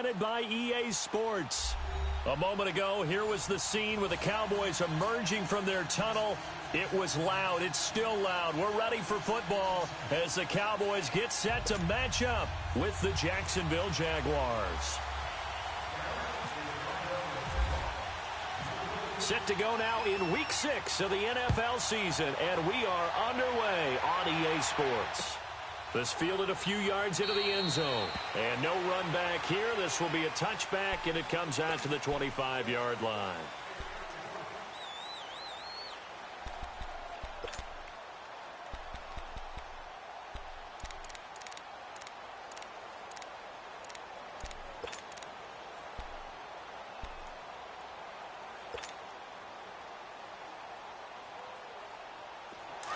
presented by EA Sports. A moment ago, here was the scene with the Cowboys emerging from their tunnel. It was loud. It's still loud. We're ready for football as the Cowboys get set to match up with the Jacksonville Jaguars. Set to go now in Week 6 of the NFL season, and we are underway on EA Sports. This fielded a few yards into the end zone, and no run back here. This will be a touchback, and it comes out to the 25-yard line.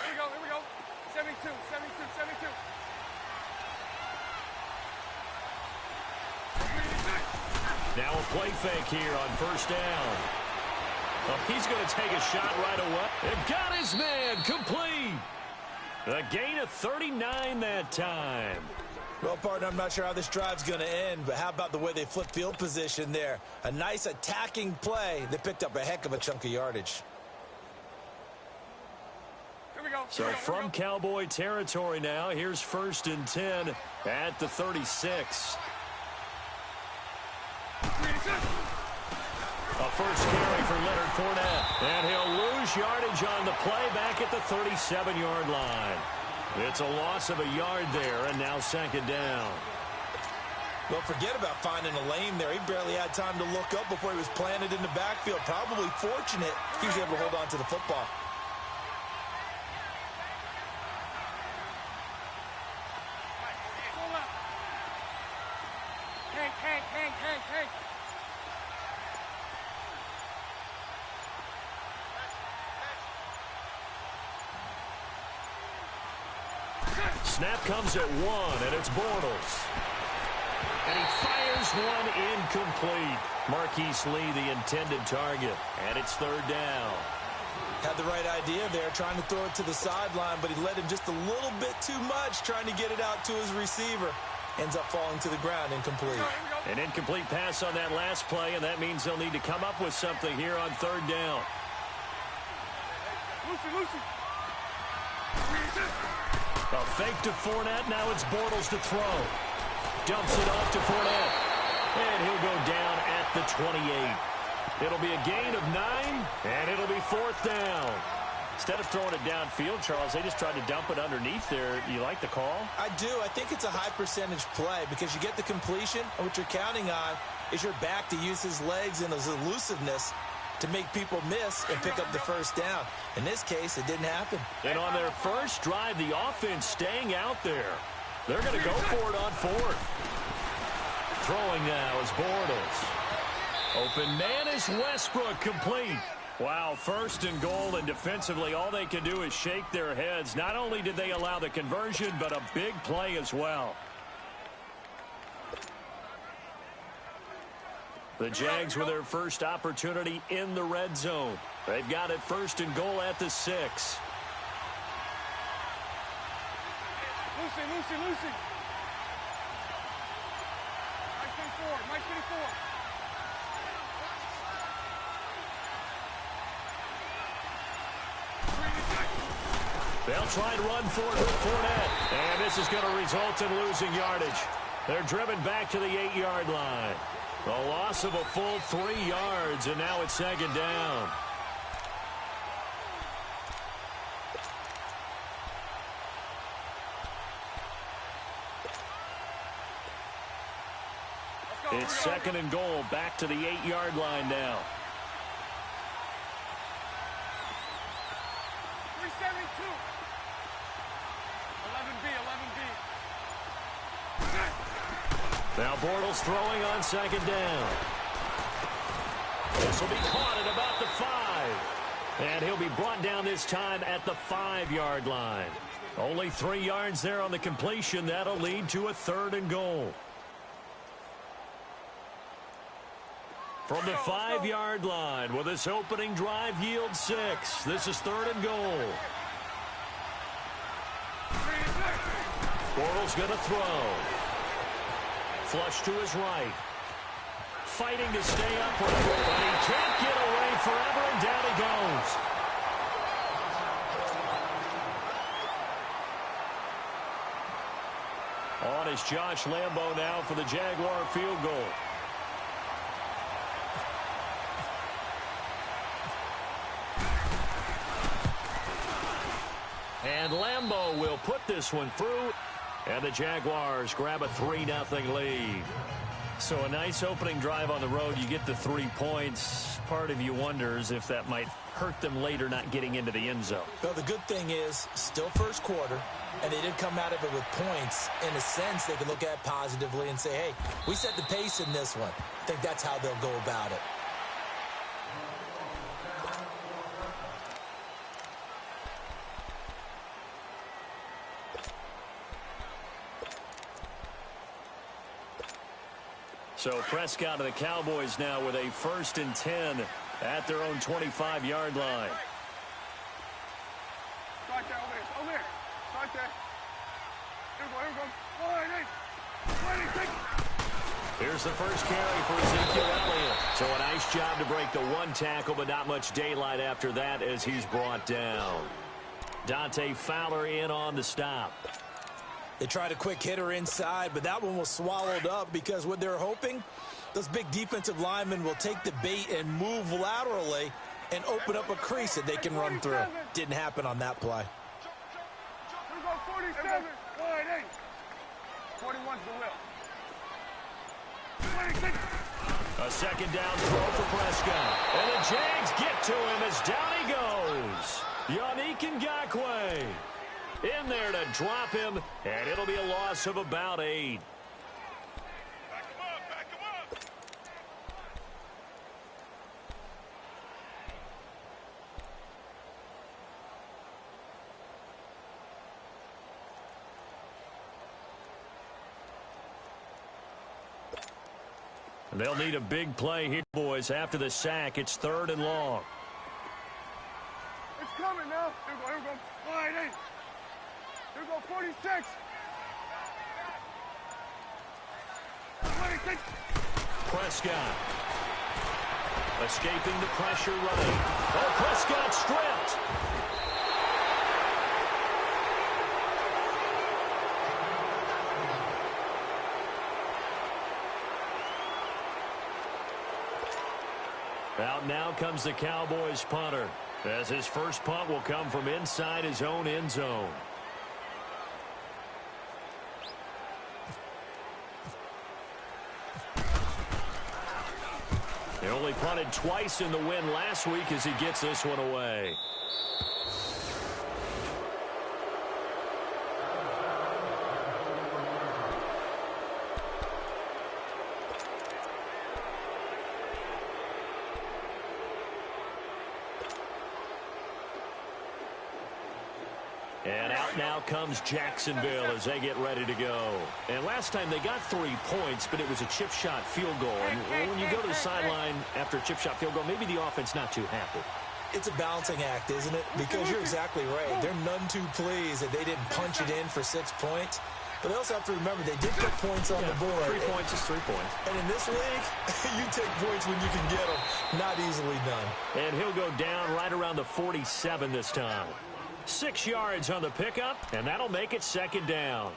Here we go. 72. Now a play fake here on first down. Oh, he's going to take a shot right away. It got his man complete. A gain of 39 that time. Well, partner, I'm not sure how this drive's going to end, but how about the way they flip field position there? A nice attacking play. They picked up a heck of a chunk of yardage. So from Cowboy territory now, here's 1st and 10 at the 36. A first carry for Rn4emp, and he'll lose yardage on the play back at the 37-yard line. It's a loss of a yard there, and now 2nd down. Well, forget about finding a lane there. He barely had time to look up before he was planted in the backfield. Probably fortunate he was able to hold on to the football. Hank. Snap comes at 1, and it's Bortles. And he fires one incomplete. Marquise Lee, the intended target, and it's 3rd down. Had the right idea there, trying to throw it to the sideline, but he led him just a little bit too much, trying to get it out to his receiver. Ends up falling to the ground, incomplete. An incomplete pass on that last play, and that means they'll need to come up with something here on 3rd down. Lucy. A fake to Fournette. Now it's Bortles to throw. Dumps it off to Fournette. And he'll go down at the 28. It'll be a gain of 9, and it'll be 4th down. Instead of throwing it downfield, Charles, they just tried to dump it underneath there. You like the call? I do. I think it's a high percentage play because you get the completion, and what you're counting on is your back to use his legs and his elusiveness to make people miss and pick up the 1st down. In this case, it didn't happen. And on their first drive, the offense staying out there. They're going to go for it on 4th. Throwing now is Bortles. Open man is Westbrook, complete. Wow, 1st and goal, and defensively, all they can do is shake their heads. Not only did they allow the conversion, but a big play as well. The Jags with their first opportunity in the red zone. They've got it 1st and goal at the 6. Lucy. Mike 24. They'll try and run for it with Fournette. And this is going to result in losing yardage. They're driven back to the 8-yard line. A loss of a full 3 yards, and now it's 2nd down. It's 2nd and goal, back to the 8-yard line now. 372. 11B. Now Bortles throwing on 2nd down. This will be caught at about the 5. And he'll be brought down this time at the 5-yard line. Only 3 yards there on the completion. That'll lead to a 3rd and goal. From the 5-yard line, will this opening drive yield 6? This is 3rd and goal. Bortles going to throw. Flush to his right. fighting to stay upright, but he can't get away forever, and down he goes. On is Josh Lambo now for the Jaguar field goal. And Lambo will put this one through, and the Jaguars grab a 3-0 lead. So a nice opening drive on the road. You get the 3 points. Part of you wonders if that might hurt them later not getting into the end zone. Well, the good thing is, still first quarter, and they did come out of it with points. In a sense, they can look at it positively and say, hey, we set the pace in this one. I think that's how they'll go about it. So Prescott and the Cowboys now with a 1st and 10 at their own 25-yard line. Start there, over there. Start there. Here we go. Here's the first carry for Ezekiel Elliott. So a nice job to break the 1 tackle, but not much daylight after that as he's brought down. Dante Fowler in on the stop. They tried a quick hitter inside, but that one was swallowed up because what they're hoping, those big defensive linemen will take the bait and move laterally and open up a crease that they can run through. Didn't happen on that play. Here we go, 47. 41's the will. 26. A second down throw for Prescott. And the Jags get to him as down he goes. Yannick Ngakoue in there to drop him, and it'll be a loss of about 8. Back him up. And they'll need a big play here, boys. After the sack, it's 3rd and long. It's coming now. Here we go. Line 8. Here we go, 46. 26. Prescott escaping the pressure running. Oh, Prescott stripped. Out now comes the Cowboys punter, as his first punt will come from inside his own end zone. He only punted twice in the win last week as he gets this one away. And out now comes Jacksonville as they get ready to go. And last time they got 3 points, but it was a chip shot field goal. And when you go to the sideline after a chip shot field goal, maybe the offense not too happy. It's a balancing act, isn't it? Because you're exactly right. They're none too pleased that they didn't punch it in for 6 points. But they also have to remember they did put points on the board. 3 points is 3 points. And in this league, you take points when you can get them. Not easily done. And he'll go down right around the 47 this time. 6 yards on the pickup, and that'll make it 2nd down.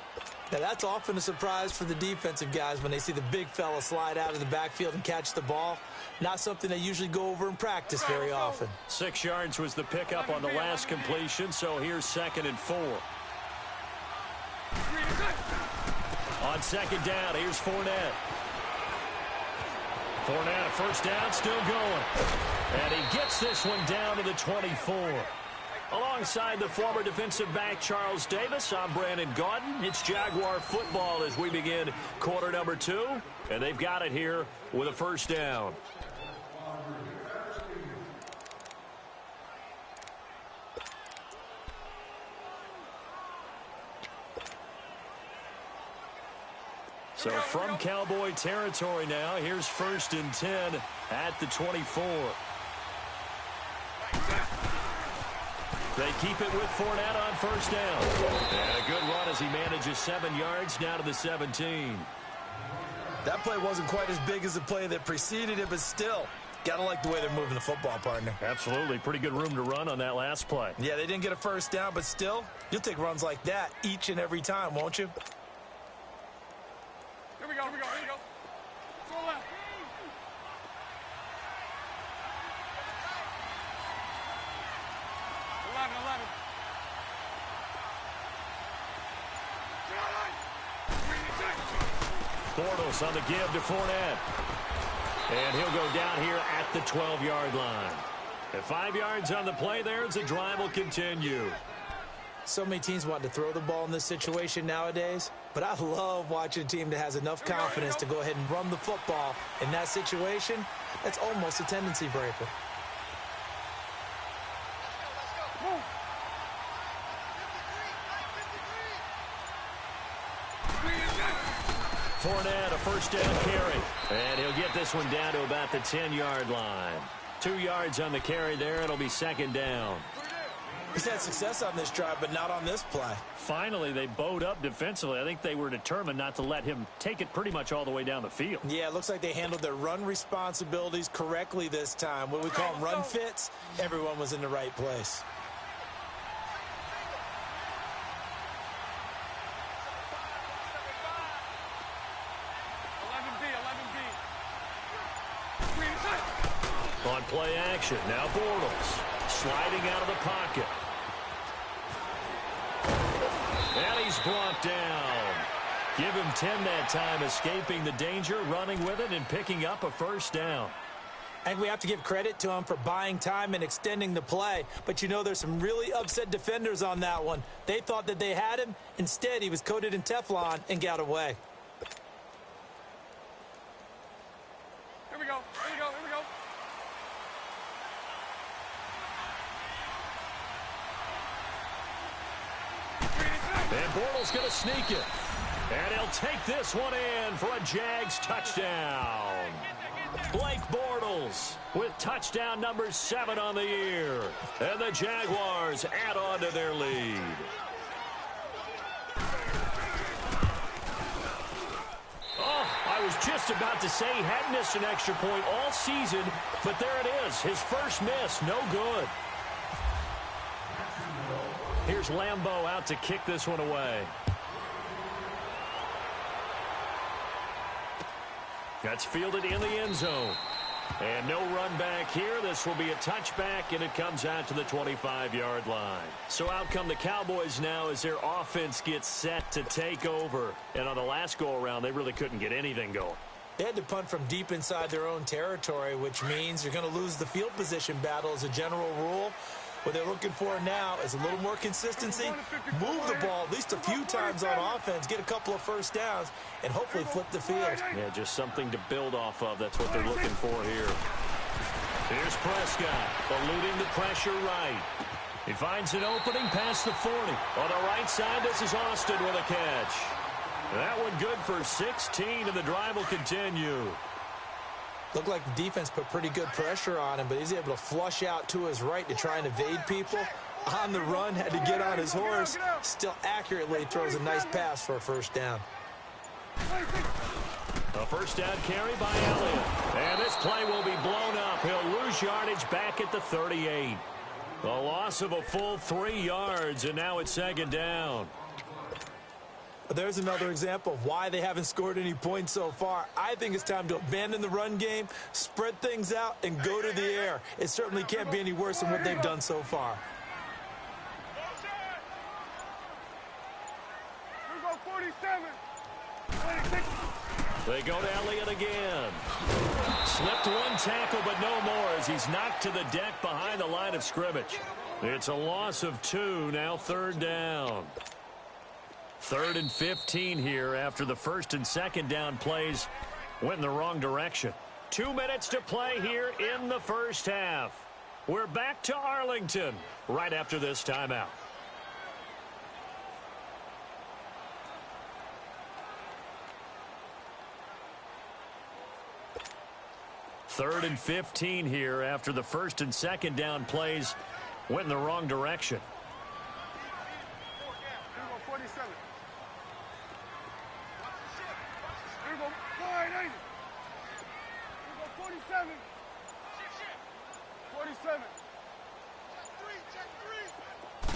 Now, that's often a surprise for the defensive guys when they see the big fella slide out of the backfield and catch the ball. Not something they usually go over in practice very often. 6 yards was the pickup on the last completion, so here's 2nd and 4. On 2nd down, here's Fournette. Fournette, a first down, still going. And he gets this one down to the 24. Alongside the former defensive back Charles Davis, I'm Brandon Gaudin. It's Jaguar football as we begin quarter number 2. And they've got it here with a first down. So from Cowboy territory now, here's 1st and 10 at the 24. They keep it with Fournette on first down. And a good run as he manages 7 yards down to the 17. That play wasn't quite as big as the play that preceded it, but still, gotta like the way they're moving the football, partner. Absolutely. Pretty good room to run on that last play. Yeah, they didn't get a first down, but still, you'll take runs like that each and every time, won't you? Here we go, here we go, here we go. Go left. 11. Bortles on the give to Fournette. And he'll go down here at the 12-yard line. At 5 yards on the play there, the drive will continue. So many teams want to throw the ball in this situation nowadays, but I love watching a team that has enough confidence to go ahead and run the football. In that situation, that's almost a tendency breaker. Fournette, a first down carry. And he'll get this one down to about the 10-yard line. 2 yards on the carry there. It'll be second down. He's had success on this drive, but not on this play. Finally, they bowed up defensively. I think they were determined not to let him take it pretty much all the way down the field. Yeah, it looks like they handled their run responsibilities correctly this time. What we call them run fits, everyone was in the right place. On play action, now Bortles sliding out of the pocket. And he's brought down. Give him 10 that time, escaping the danger, running with it, and picking up a first down. And we have to give credit to him for buying time and extending the play. But, you know, there's some really upset defenders on that one. They thought that they had him. Instead, he was coated in Teflon and got away. Here we go. And Bortles going to sneak it. And he'll take this one in for a Jags touchdown. Blake Bortles with touchdown number 7 on the year. And the Jaguars add on to their lead. Oh, I was just about to say he hadn't missed an extra point all season, but there it is. His first miss, no good. Here's Lambeau out to kick this one away. That's fielded in the end zone. And no run back here. This will be a touchback, and it comes out to the 25-yard line. So out come the Cowboys now as their offense gets set to take over. And on the last go-around, they really couldn't get anything going. They had to punt from deep inside their own territory, which means you're going to lose the field position battle as a general rule. What they're looking for now is a little more consistency, move the ball at least a few times on offense, get a couple of first downs, and hopefully flip the field. Yeah, just something to build off of. That's what they're looking for here. Here's Prescott, eluding the pressure right. He finds an opening past the 40. On the right side, this is Austin with a catch. That one good for 16, and the drive will continue. Looked like the defense put pretty good pressure on him, but he's able to flush out to his right to try and evade people. On the run, had to get on his horse. Still accurately throws a nice pass for a first down. A first down carry by Elliott. And this play will be blown up. He'll lose yardage back at the 38. A loss of a full 3 yards, and now it's second down. There's another example of why they haven't scored any points so far. I think it's time to abandon the run game, spread things out, and go to the air. It certainly can't be any worse than what they've done so far. Here we go, 47. They go to Elliott again. Slipped one tackle, but no more as he's knocked to the deck behind the line of scrimmage. It's a loss of 2, now third down. 3rd and 15 here after the first and second down plays went in the wrong direction. 2 minutes to play here in the first half. We're back to Arlington right after this timeout. 3rd and 15 here after the first and second down plays went in the wrong direction. 47. Here we go. 47. 47.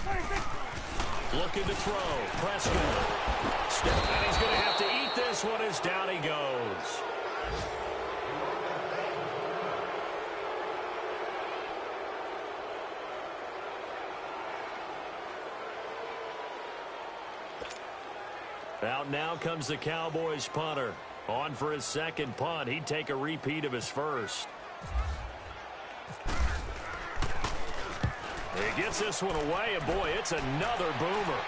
26. Looking to throw. Prescott. And he's going to have to eat this one as down he goes. Out now comes the Cowboys punter. On for his second punt. He'd take a repeat of his first. He gets this one away, and boy, it's another boomer.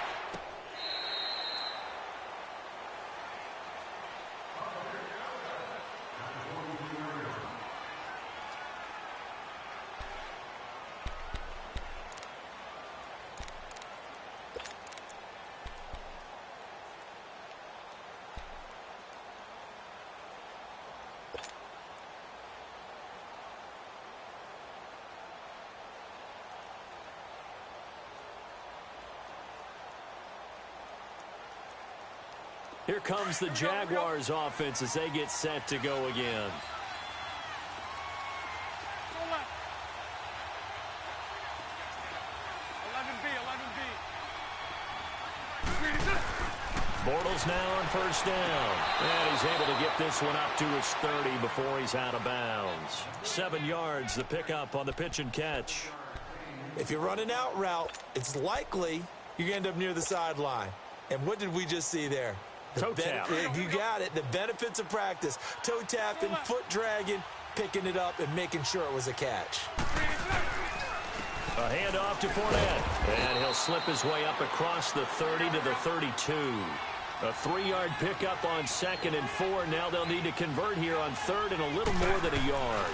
Here comes the Jaguars offense as they get set to go again. Go left. 11B. Bortles now on first down. And he's able to get this one up to his 30 before he's out of bounds. 7 yards, the pickup on the pitch and catch. If you're running out route, it's likely you're going to end up near the sideline. And what did we just see there? Toe tap. You got it. The benefits of practice. Toe tapping, foot dragging, picking it up, and making sure it was a catch. A handoff to Fournette. And he'll slip his way up across the 30 to the 32. A 3-yard pickup on 2nd and 4. Now they'll need to convert here on 3rd and a little more than a yard.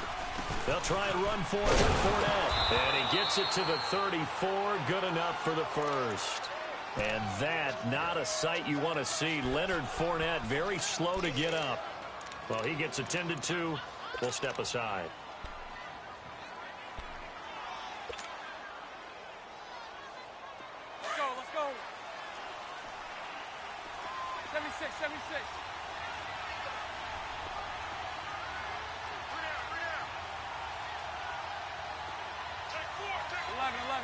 They'll try and run for it with Fournette. And he gets it to the 34. Good enough for the first. And that, not a sight you want to see. Leonard Fournette very slow to get up. Well, he gets attended to. We'll step aside. Let's go. 76. 11.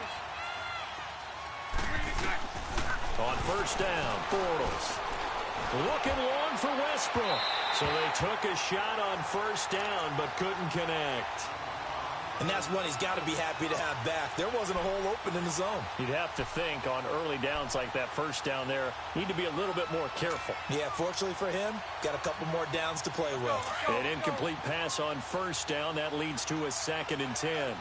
On first down, Bortles. Looking long for Westbrook. So they took a shot on first down, but couldn't connect. And that's one he's got to be happy to have back. There wasn't a hole open in the zone. You'd have to think on early downs like that first down there, need to be a little bit more careful. Yeah, fortunately for him, got a couple more downs to play with. An incomplete pass on first down. That leads to a 2nd and 10.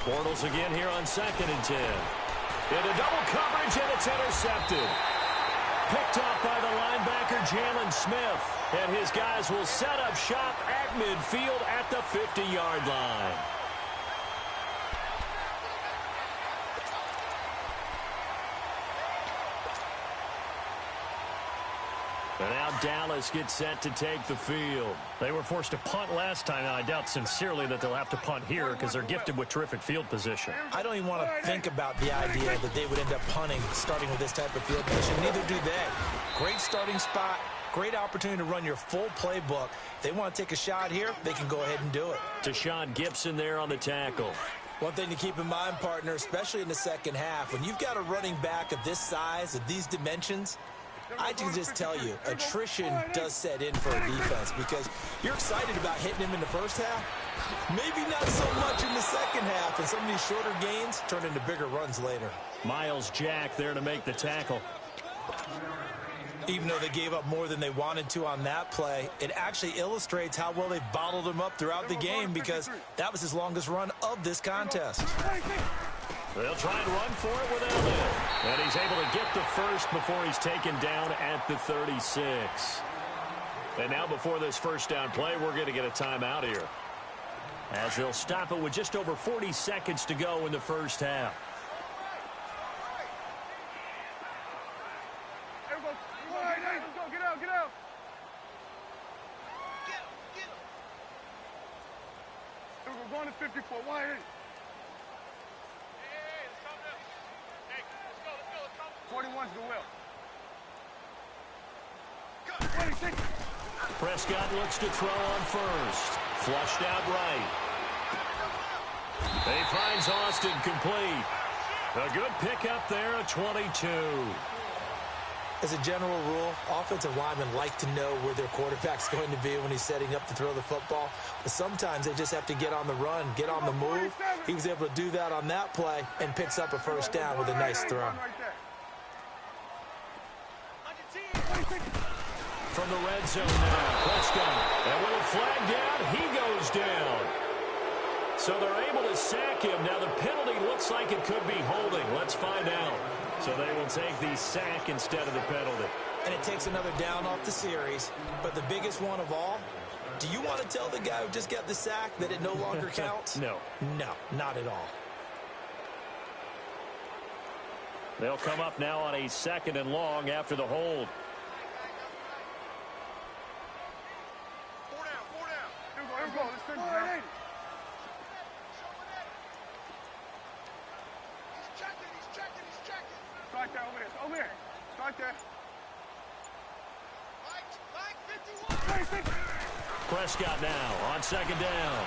Bortles again here on 2nd and 10. Into double coverage, and it's intercepted. Picked off by the linebacker, Jalen Smith. And his guys will set up shop at midfield at the 50-yard line. And now Dallas gets set to take the field. They were forced to punt last time, and I doubt sincerely that they'll have to punt here because they're gifted with terrific field position. I don't even want to think about the idea that they would end up punting starting with this type of field position. Neither do they. Great starting spot, great opportunity to run your full playbook. If they want to take a shot here, they can go ahead and do it. Deshaun Gibson there on the tackle. One thing to keep in mind, partner, especially in the second half, when you've got a running back of this size, of these dimensions, I can just tell you, attrition does set in for a defense because you're excited about hitting him in the first half. Maybe not so much in the second half, and some of these shorter gains turn into bigger runs later. Miles Jack there to make the tackle. Even though they gave up more than they wanted to on that play, it actually illustrates how well they bottled him up throughout the game because that was his longest run of this contest. They'll try and run for it with Elliott. And he's able to get the first before he's taken down at the 36. And now before this first down play, we're going to get a timeout here, as they'll stop it with just over 40 seconds to go in the first half. Get out. We're going to 54. Wide in. 41's the will. Prescott looks to throw on first. Flushed out right. He finds Austin complete. A good pickup there at 22. As a general rule, offensive linemen like to know where their quarterback's going to be when he's setting up to throw the football. But sometimes they just have to get on the run, get on the move. He was able to do that on that play and picks up a first down with a nice throw. From the red zone now, Prescott. And with a flag down, he goes down. So they're able to sack him. Now the penalty looks like it could be holding. Let's find out. So they will take the sack instead of the penalty. And it takes another down off the series. But the biggest one of all, do you want to tell the guy who just got the sack that it no longer counts? No. No, not at all. They'll come up now on a 2nd and long after the hold. Here we go. Let's finish now. Right there, over here. Right there. Prescott now on 2nd down.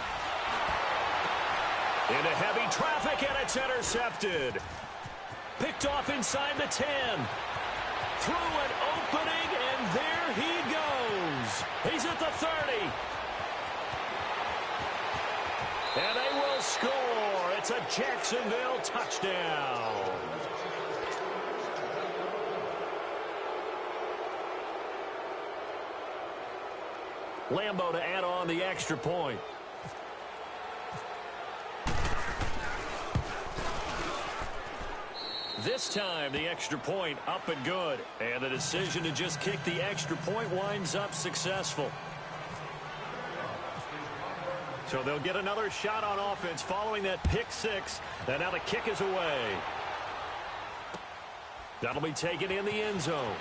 Into heavy traffic, and it's intercepted. Picked off inside the 10. Through an opening, and there he goes. He's at the 30. And they will score. It's a Jacksonville touchdown. Lambo to add on the extra point. This time, the extra point up and good. And the decision to just kick the extra point winds up successful. So they'll get another shot on offense following that pick six. And now the kick is away. That'll be taken in the end zone.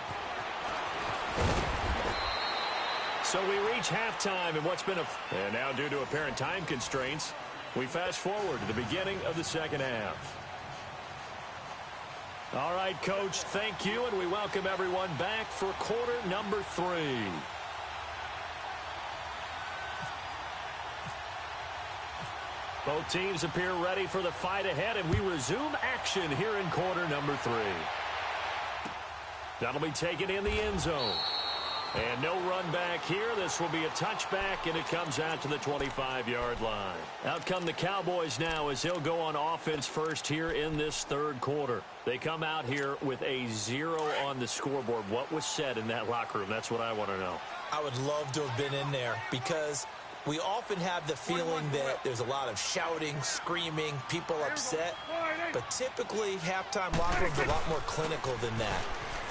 So we reach halftime in what's been and now due to apparent time constraints, we fast forward to the beginning of the second half. All right, Coach, thank you, and we welcome everyone back for quarter number 3. Both teams appear ready for the fight ahead, and we resume action here in quarter number 3. That'll be taken in the end zone. And no run back here. This will be a touchback, and it comes out to the 25-yard line. Out come the Cowboys now as they'll go on offense first here in this third quarter. They come out here with a 0 on the scoreboard. What was said in that locker room? That's what I want to know. I would love to have been in there because we often have the feeling that there's a lot of shouting, screaming, people upset. But typically, halftime locker rooms are a lot more clinical than that.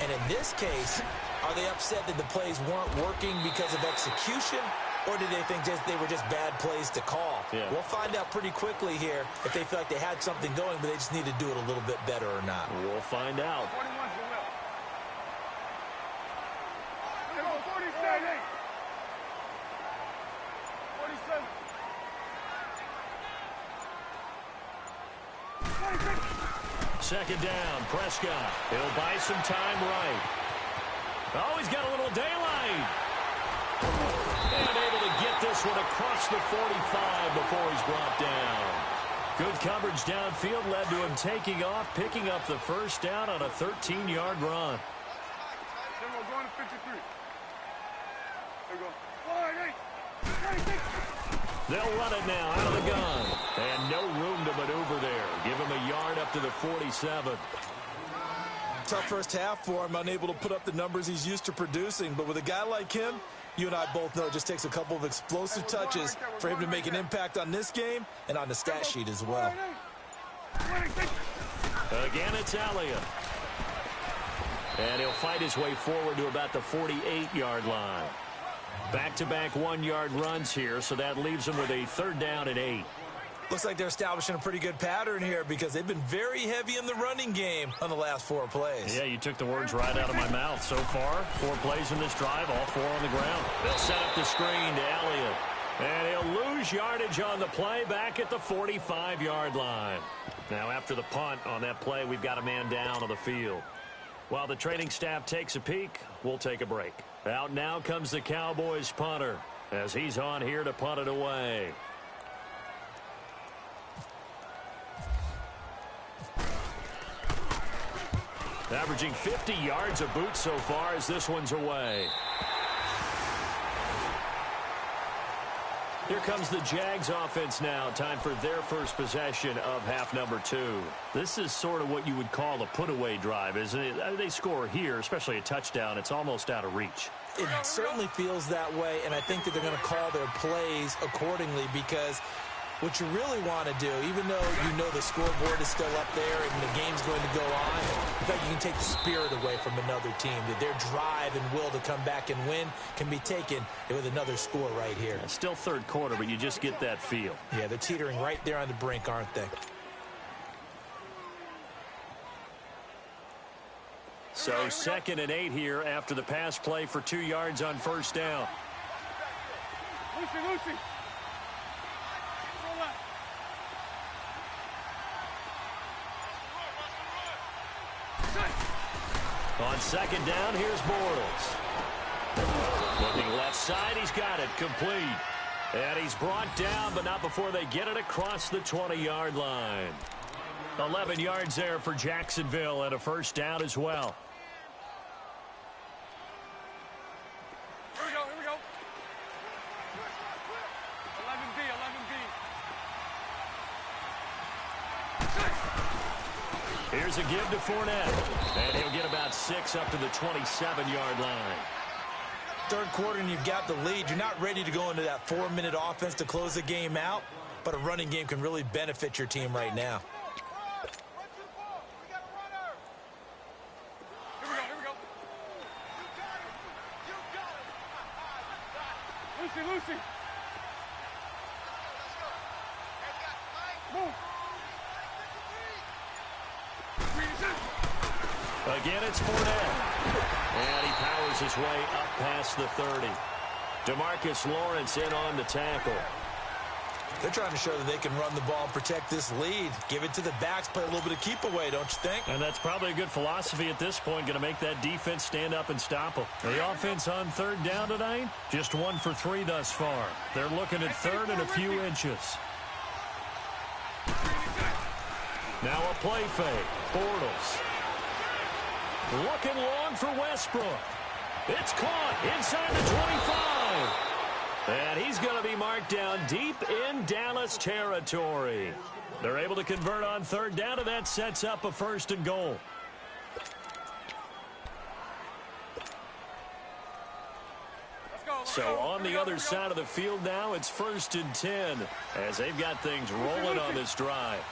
And in this case, are they upset that the plays weren't working because of execution, or did they think they were just bad plays to call? Yeah. We'll find out pretty quickly here if they feel like they had something going, but they just need to do it a little bit better or not. We'll find out. 47. 47. Second down, Prescott. He'll buy some time right. Oh, he's got a little daylight. And able to get this one across the 45 before he's brought down. Good coverage downfield led to him taking off, picking up the first down on a 13-yard run. Then we're going to 53. There we go. 46. They'll run it now out of the gun. And no room to maneuver there. Give him a yard up to the 47. Tough first half for him, unable to put up the numbers he's used to producing. But with a guy like him, you and I both know it just takes a couple of explosive touches for him to make an impact on this game and on the stat sheet as well. Again, it's Elliott. And he'll fight his way forward to about the 48-yard line. Back-to-back 1-yard runs here, so that leaves him with a 3rd down and 8. Looks like they're establishing a pretty good pattern here because they've been very heavy in the running game on the last 4 plays. Yeah, you took the words right out of my mouth. So far, 4 plays in this drive, all 4 on the ground. They'll set up the screen to Elliott. And he'll lose yardage on the play back at the 45-yard line. Now, after the punt on that play, we've got a man down on the field. While the training staff takes a peek, we'll take a break. Out now comes the Cowboys punter as he's on here to punt it away. Averaging 50 yards a boot so far as this one's away. Here comes the Jags offense now. Time for their first possession of half number 2. This is sort of what you would call a put-away drive, isn't it? They score here, especially a touchdown. It's almost out of reach. It certainly feels that way, and I think that they're going to call their plays accordingly because what you really want to do, even though you know the scoreboard is still up there and the game's going to go on, in fact, you can take the spirit away from another team. That their drive and will to come back and win can be taken with another score right here. Yeah, still third quarter, but you just get that feel. Yeah, they're teetering right there on the brink, aren't they? So 2nd and 8 here after the pass play for 2 yards on first down. Lucy. On 2nd down, here's Bortles. Looking left side, he's got it complete. And he's brought down, but not before they get it across the 20-yard line. 11 yards there for Jacksonville and a first down as well. Here we go. 11B. Here's a give to Fournette. And he'll get about 6 up to the 27-yard line. Third quarter and you've got the lead. You're not ready to go into that 4-minute offense to close the game out, but a running game can really benefit your team right now. Here we go. Lucy. Move. Again, it's Fournette. And he powers his way up past the 30. DeMarcus Lawrence in on the tackle. They're trying to show that they can run the ball and protect this lead. Give it to the backs, play a little bit of keep away, don't you think? And that's probably a good philosophy at this point, going to make that defense stand up and stop them. The offense on 3rd down tonight, just 1 for 3 thus far. They're looking at 3rd and a few inches. Now a play fake. Bortles. Looking long for Westbrook. It's caught inside the 25. And he's going to be marked down deep in Dallas territory. They're able to convert on 3rd down, and that sets up a 1st and goal. So on the other side of the field now, it's 1st and 10 as they've got things rolling on this drive.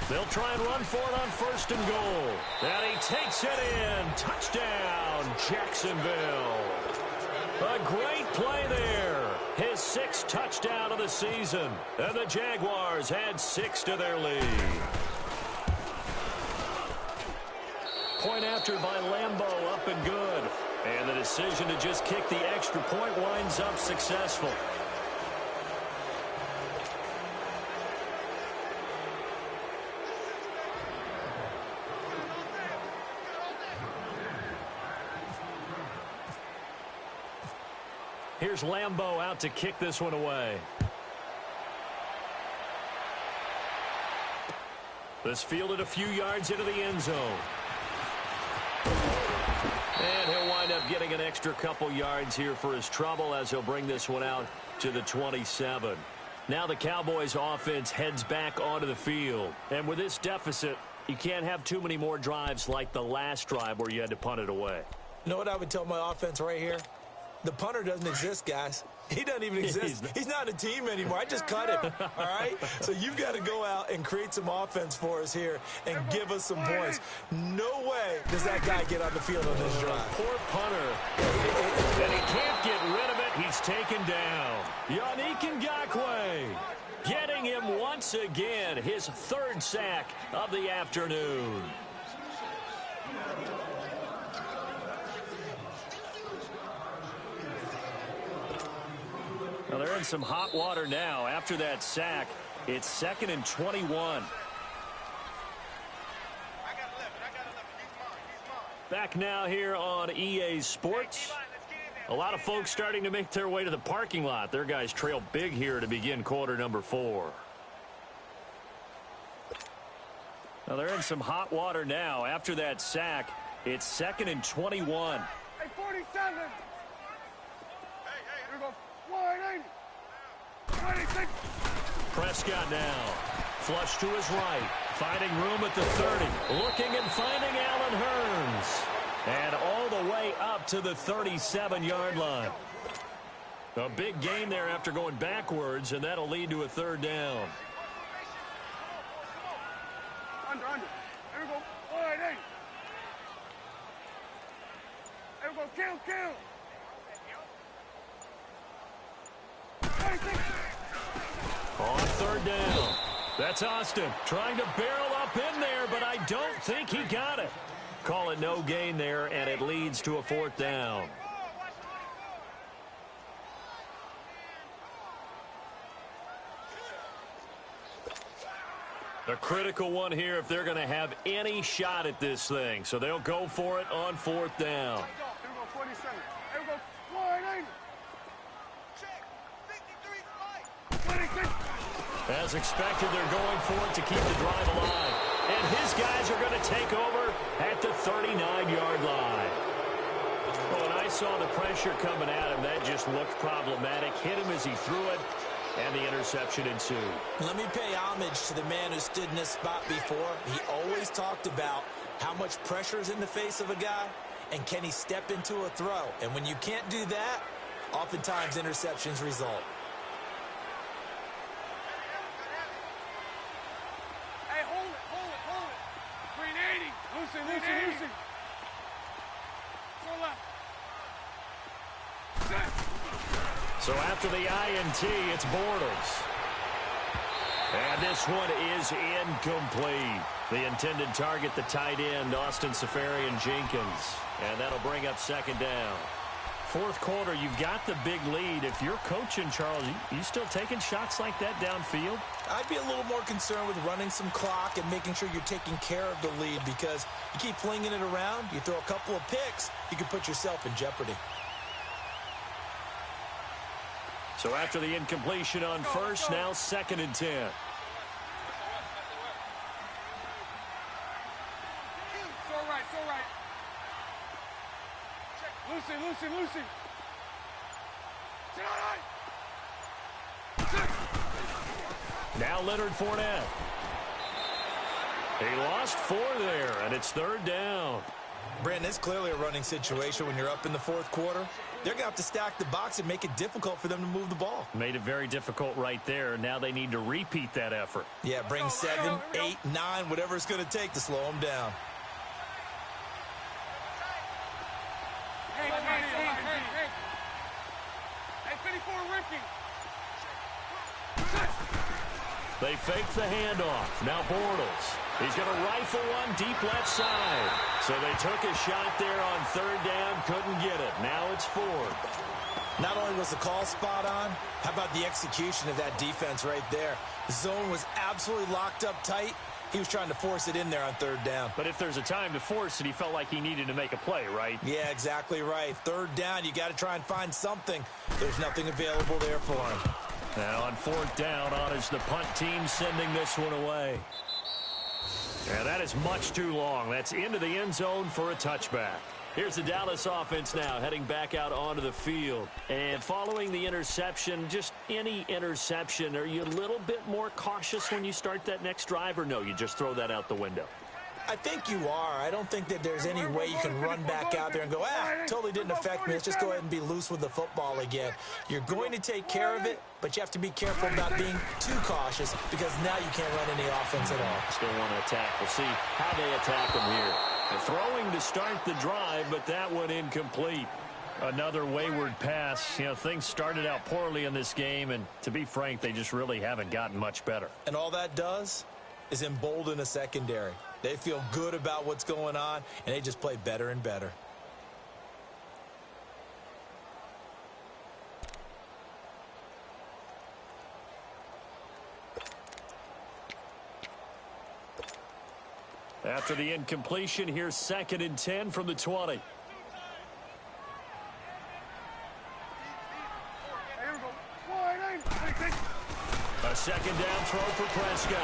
They'll try and run for it on 1st and goal. And he takes it in. Touchdown, Jacksonville. A great play there. His 6th touchdown of the season. And the Jaguars add 6 to their lead. Point after by Lambeau, up and good. And the decision to just kick the extra point winds up successful. Here's Lambeau out to kick this one away. This fielded a few yards into the end zone. And he'll wind up getting an extra couple yards here for his trouble as he'll bring this one out to the 27. Now the Cowboys offense heads back onto the field. And with this deficit, you can't have too many more drives like the last drive where you had to punt it away. You know what I would tell my offense right here? The punter doesn't exist, guys. He doesn't even exist. He's not a team anymore. I just cut him, all right? So you've got to go out and create some offense for us here and give us some points. No way does that guy get on the field on this drive. Poor punter. And he can't get rid of it. He's taken down. Yannick Ngakoue getting him once again, his 3rd sack of the afternoon. Well, they're in some hot water now after that sack. It's 2nd and 21. Back now here on EA Sports. A lot of folks starting to make their way to the parking lot. Their guys trail big here to begin quarter number 4. Now they're in some hot water now. After that sack, it's 2nd and 21. Hey, 47. Hey, here we go. 180. 26. Prescott now. Flush to his right. Finding room at the 30. Looking and finding Allen Hurns. And all the way up to the 37-yard line. A big gain there after going backwards, and that'll lead to a 3rd down. Under. Here we go. 180. Here we go. Kill. 26. On 3rd down. That's Austin trying to barrel up in there, but I don't think he got it. Call it no gain there, and it leads to a 4th down. A critical one here if they're going to have any shot at this thing. So they'll go for it on 4th down. Here we go. 47. Here we go. 180. 26. As expected, they're going for it to keep the drive alive. And his guys are going to take over at the 39-yard line. Well, when I saw the pressure coming at him, that just looked problematic. Hit him as he threw it, and the interception ensued. Let me pay homage to the man who stood in this spot before. He always talked about how much pressure is in the face of a guy, and can he step into a throw. And when you can't do that, oftentimes interceptions result. Lucy. Go left. So after the INT, it's Bortles. And this one is incomplete. The intended target, the tight end, Austin Seferian-Jenkins. And that'll bring up 2nd down. 4th quarter, you've got the big lead. If you're coaching, Charles, you still taking shots like that downfield? I'd be a little more concerned with running some clock and making sure you're taking care of the lead, because you keep flinging it around, you throw a couple of picks, you can put yourself in jeopardy. So after the incompletion on 1st, now 2nd and 10. So right. Lucy. Now Leonard Fournette. He lost 4 there, and it's 3rd down. Brandon, it's clearly a running situation when you're up in the 4th quarter. They're going to have to stack the box and make it difficult for them to move the ball. Made it very difficult right there. Now they need to repeat that effort. Yeah, bring 7, 8, 9, whatever it's going to take to slow them down. Hey, 54 Ricky. They fake the handoff. Now Bortles. He's going to rifle one deep left side. So they took a shot there on 3rd down. Couldn't get it. Now it's 4th. Not only was the call spot on, how about the execution of that defense right there? The zone was absolutely locked up tight. He was trying to force it in there on 3rd down. But if there's a time to force it, he felt like he needed to make a play, right? Yeah, exactly right. 3rd down, you got to try and find something. There's nothing available there for him. Now on 4th down, on is the punt team sending this one away. And that is much too long. That's into the end zone for a touchback. Here's the Dallas offense now heading back out onto the field. And following the interception, just any interception, are you a little bit more cautious when you start that next drive, or no, you just throw that out the window? I think you are. I don't think that there's any way you can run back out there and go, totally didn't affect me. Let's just go ahead and be loose with the football again. You're going to take care of it, but you have to be careful about being too cautious, because now you can't run any offense at all. Still want to attack. We'll see how they attack them here. They're throwing to start the drive, but that one incomplete. Another wayward pass. You know, things started out poorly in this game, and to be frank, they just really haven't gotten much better. And all that does is embolden a secondary. They feel good about what's going on, and they just play better and better. After the incompletion, here's 2nd and 10 from the 20. Here we go. A 2nd down throw for Prescott.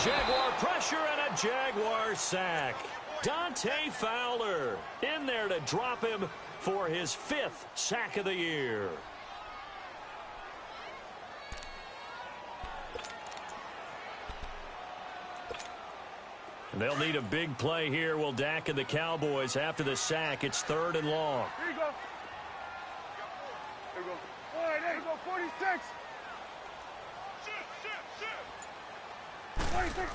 Jaguar pressure and a Jaguar sack. Dante Fowler in there to drop him for his 5th sack of the year. They'll need a big play here. Will Dak and the Cowboys after the sack. It's 3rd and long. Here you go. Here we go. All right, there you go. 46. 46.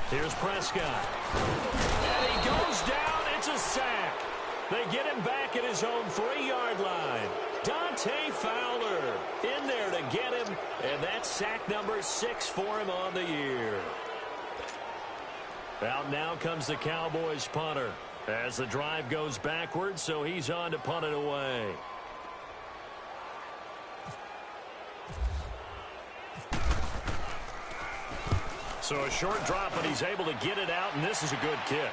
Here's Prescott. And he goes down. It's a sack. They get him back at his own 3-yard line. Dante Fowler in there to get him. And that's sack number 6 for him on the year. Out now comes the Cowboys punter as the drive goes backwards, so he's on to punt it away. So a short drop, but he's able to get it out, and this is a good kick.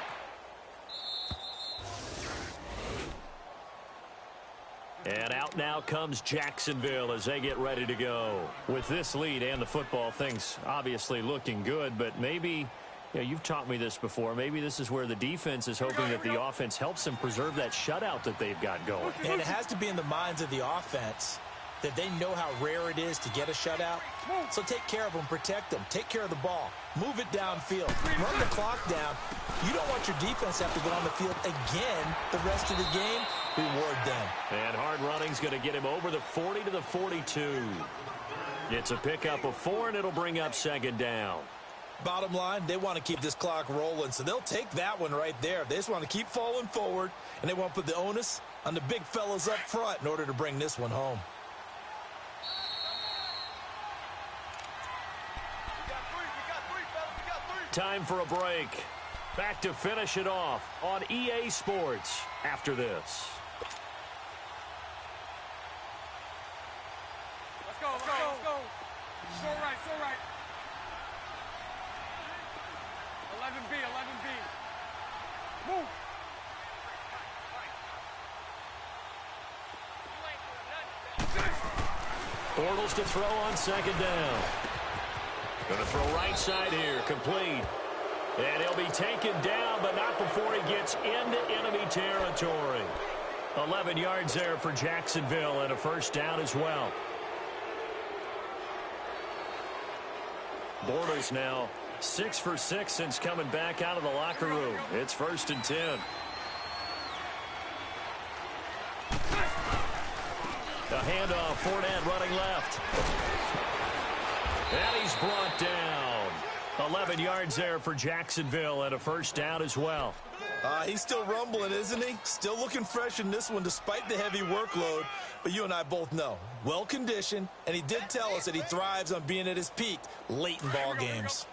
And out now comes Jacksonville as they get ready to go. With this lead and the football, things obviously looking good, but maybe... Yeah, you've taught me this before. Maybe this is where the defense is hoping that the offense helps them preserve that shutout that they've got going. And it has to be in the minds of the offense that they know how rare it is to get a shutout. So take care of them, protect them, take care of the ball, move it downfield, run the clock down. You don't want your defense to have to get on the field again the rest of the game. Reward them. And hard running's going to get him over the 40 to the 42. It's a pickup of 4, and it'll bring up 2nd down. Bottom line, they want to keep this clock rolling, so they'll take that one right there. They just want to keep falling forward, and they want to put the onus on the big fellas up front in order to bring this one home. Time for a break. Back to finish it off on EA Sports after this. Let's go, let's go, let's go. So right, so right. 11B, 11B. Move. Bortles to throw on 2nd down. Going to throw right side here, complete. And he'll be taken down, but not before he gets into enemy territory. 11 yards there for Jacksonville and a 1st down as well. Bortles now 6 for 6 since coming back out of the locker room. It's 1st and 10. A handoff, Fournette running left. And he's brought down. 11 yards there for Jacksonville and a 1st down as well. He's still rumbling, isn't he? Still looking fresh in this one despite the heavy workload. But you and I both know, well-conditioned, and he did tell us that he thrives on being at his peak late in ball games.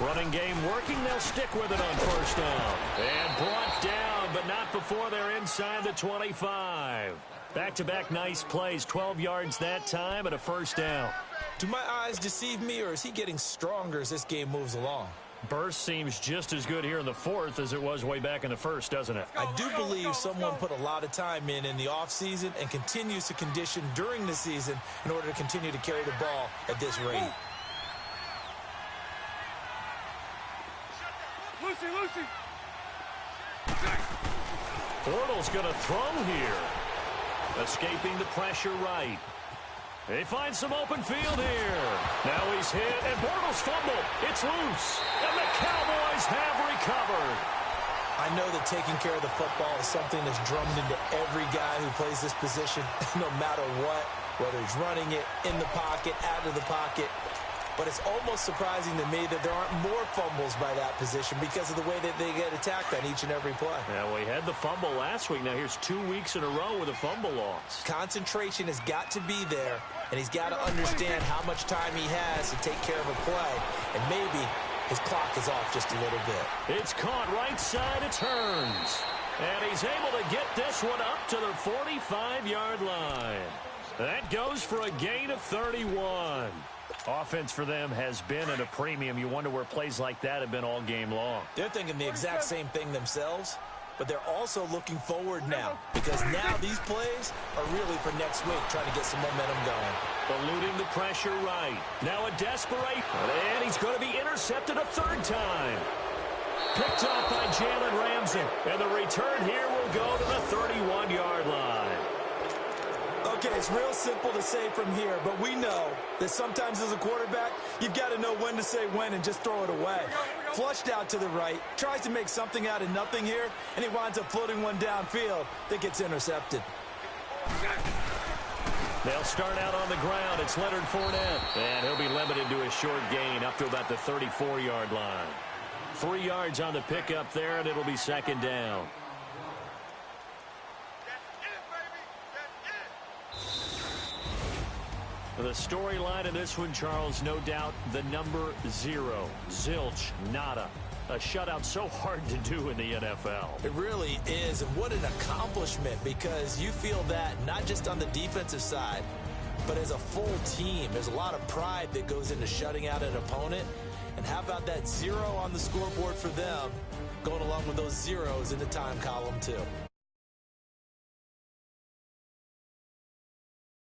Running game working. They'll stick with it on 1st down. And brought down, but not before they're inside the 25. Back-to-back nice plays. 12 yards that time and a 1st down. Do my eyes deceive me, or is he getting stronger as this game moves along? Burst seems just as good here in the 4th as it was way back in the 1st, doesn't it? I do believe someone put a lot of time in the offseason and continues to condition during the season in order to continue to carry the ball at this rate. Lucy. Bortles going to throw here. Escaping the pressure right. They find some open field here. Now he's hit, and Bortles fumble. It's loose, and the Cowboys have recovered. I know that taking care of the football is something that's drummed into every guy who plays this position, no matter what, whether he's running it, in the pocket, out of the pocket. But it's almost surprising to me that there aren't more fumbles by that position because of the way that they get attacked on each and every play. Yeah, we had the fumble last week. Now here's 2 weeks in a row with a fumble loss. Concentration has got to be there, and he's got to understand how much time he has to take care of a play. And maybe his clock is off just a little bit. It's caught right side. It turns. And he's able to get this one up to the 45-yard line. That goes for a gain of 31. Offense for them has been at a premium. You wonder where plays like that have been all game long. They're thinking the exact same thing themselves, but they're also looking forward now because now these plays are really for next week, trying to get some momentum going. Eluding the pressure right. Now a desperate, and he's going to be intercepted a third time. Picked up by Jalen Ramsey, and the return here will go to the 31-yard line. Okay, it's real simple to say from here, but we know that sometimes as a quarterback, you've got to know when to say when and just throw it away. Flushed out to the right, tries to make something out of nothing here, and he winds up floating one downfield that gets intercepted. They'll start out on the ground. It's Rn4emp, and he'll be limited to a short gain up to about the 34-yard line. 3 yards on the pickup there, and it'll be second down. The storyline in this one, Charles, no doubt the number 0. Zilch, nada. A shutout so hard to do in the NFL. It really is, and what an accomplishment, because you feel that not just on the defensive side, but as a full team. There's a lot of pride that goes into shutting out an opponent. And how about that 0 on the scoreboard for them, going along with those zeros in the time column, too.